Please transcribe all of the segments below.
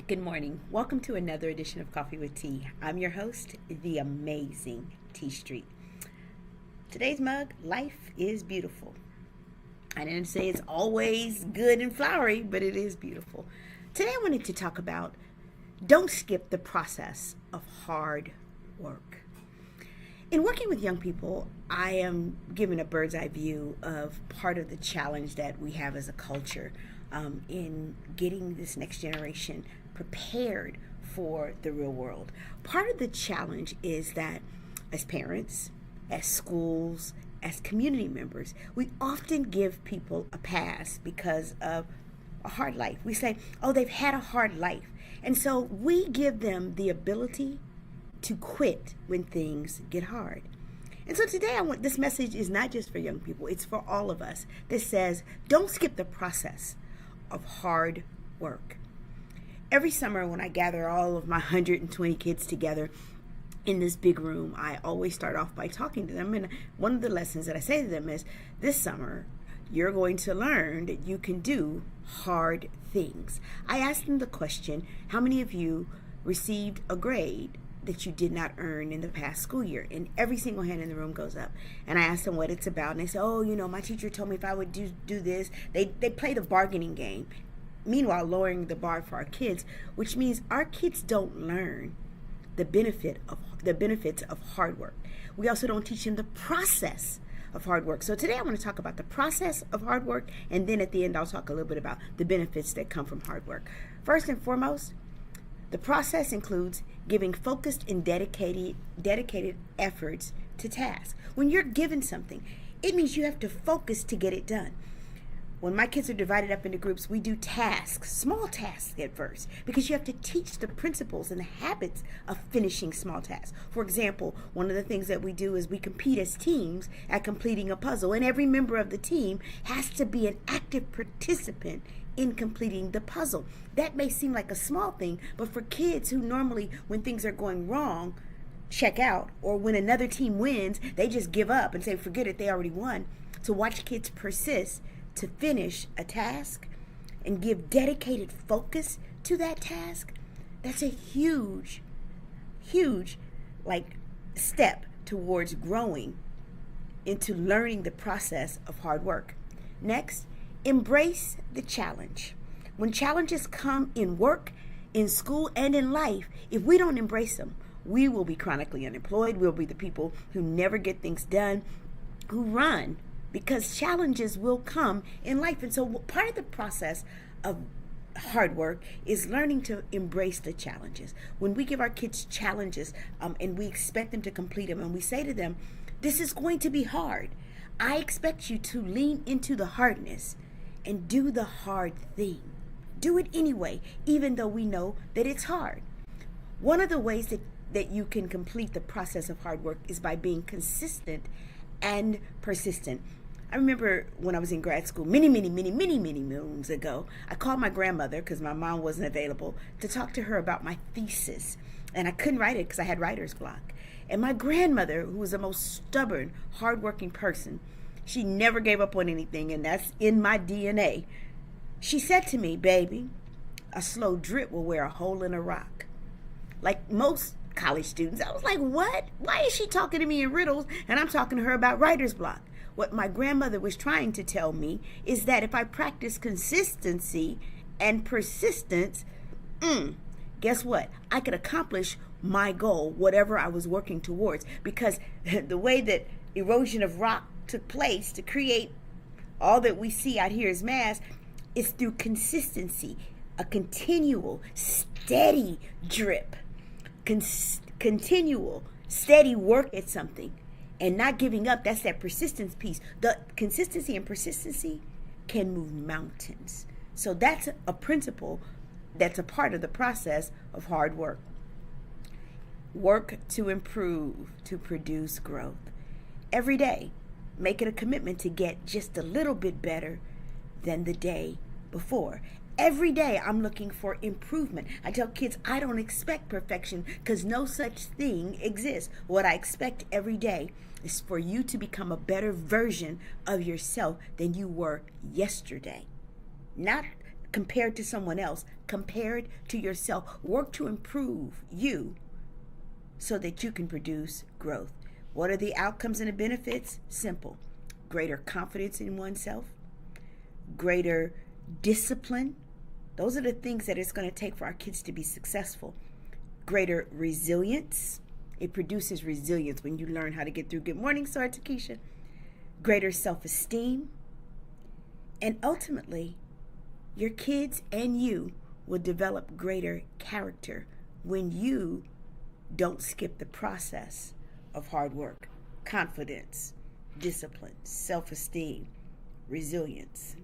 Good morning. Welcome to another edition of Coffee with Tea. I'm your host, the amazing Tea Street. Today's mug, life is beautiful. I didn't say it's always good and flowery, but it is beautiful. Today I wanted to talk about don't skip the process of hard work. In working with young people, I am given a bird's eye view of part of the challenge that we have as a culture in getting this next generation prepared for the real world. Part of the challenge is that as parents, as schools, as community members, we often give people a pass because of a hard life. We say, oh, they've had a hard life. And so we give them the ability to quit when things get hard. And so today this message is not just for young people, it's for all of us. This says, don't skip the process of hard work. Every summer when I gather all of my 120 kids together in this big room, I always start off by talking to them. And one of the lessons that I say to them is, this summer, you're going to learn that you can do hard things. I asked them the question, how many of you received a grade that you did not earn in the past school year? And every single hand in the room goes up. And I asked them what it's about. And they say, oh, my teacher told me if I would do this. They play the bargaining game. Meanwhile, lowering the bar for our kids, which means our kids don't learn the benefits of hard work. We also don't teach them the process of hard work. So today I want to talk about the process of hard work, and then at the end I'll talk a little bit about the benefits that come from hard work. First and foremost, the process includes giving focused and dedicated efforts to tasks. When you're given something, it means you have to focus to get it done. When my kids are divided up into groups, we do tasks, small tasks at first, because you have to teach the principles and the habits of finishing small tasks. For example, one of the things that we do is we compete as teams at completing a puzzle, and every member of the team has to be an active participant in completing the puzzle. That may seem like a small thing, but for kids who normally, when things are going wrong, check out, or when another team wins, they just give up and say, forget it, they already won. To watch kids persist to finish a task and give dedicated focus to that task, that's a huge step towards growing into learning the process of hard work. Next, embrace the challenge. When challenges come in work, in school, and in life, if we don't embrace them, we will be chronically unemployed. We'll be the people who never get things done, who run, because challenges will come in life. And so part of the process of hard work is learning to embrace the challenges. When we give our kids challenges and we expect them to complete them, and we say to them, this is going to be hard, I expect you to lean into the hardness and do the hard thing. Do it anyway, even though we know that it's hard. One of the ways that you can complete the process of hard work is by being consistent and persistent. I remember when I was in grad school many moons ago, I called my grandmother because my mom wasn't available to talk to her about my thesis. And I couldn't write it because I had writer's block. And my grandmother, who was the most stubborn, hardworking person, she never gave up on anything, and that's in my DNA. She said to me, baby, a slow drip will wear a hole in a rock. Like most college students, I was like, what? Why is she talking to me in riddles and I'm talking to her about writer's block? What my grandmother was trying to tell me is that if I practice consistency and persistence, guess what? I could accomplish my goal, whatever I was working towards, because the way that erosion of rock took place to create all that we see out here as mass is through consistency, a continual, steady drip, continual, steady work at something. And not giving up, that's that persistence piece. The consistency and persistency can move mountains. So that's a principle that's a part of the process of hard work. Work to improve, to produce growth. Every day, make it a commitment to get just a little bit better than the day before. Every day I'm looking for improvement. I tell kids I don't expect perfection because no such thing exists. What I expect every day is for you to become a better version of yourself than you were yesterday. Not compared to someone else, compared to yourself. Work to improve you so that you can produce growth. What are the outcomes and the benefits? Simple. Greater confidence in oneself, greater discipline. Those are the things that it's going to take for our kids to be successful. Greater resilience. It produces resilience when you learn how to get through. Good morning, Sarah Takesha. Greater self-esteem. And ultimately, your kids and you will develop greater character when you don't skip the process of hard work, confidence, discipline, self-esteem, resilience,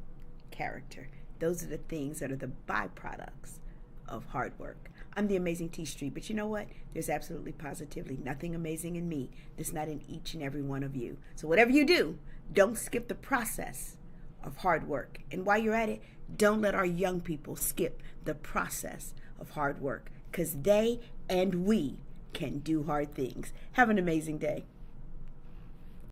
character. Those are the things that are the byproducts of hard work. I'm the amazing T Street, but you know what? There's absolutely positively nothing amazing in me that's not in each and every one of you. So whatever you do, don't skip the process of hard work. And while you're at it, don't let our young people skip the process of hard work, because they and we can do hard things. Have an amazing day.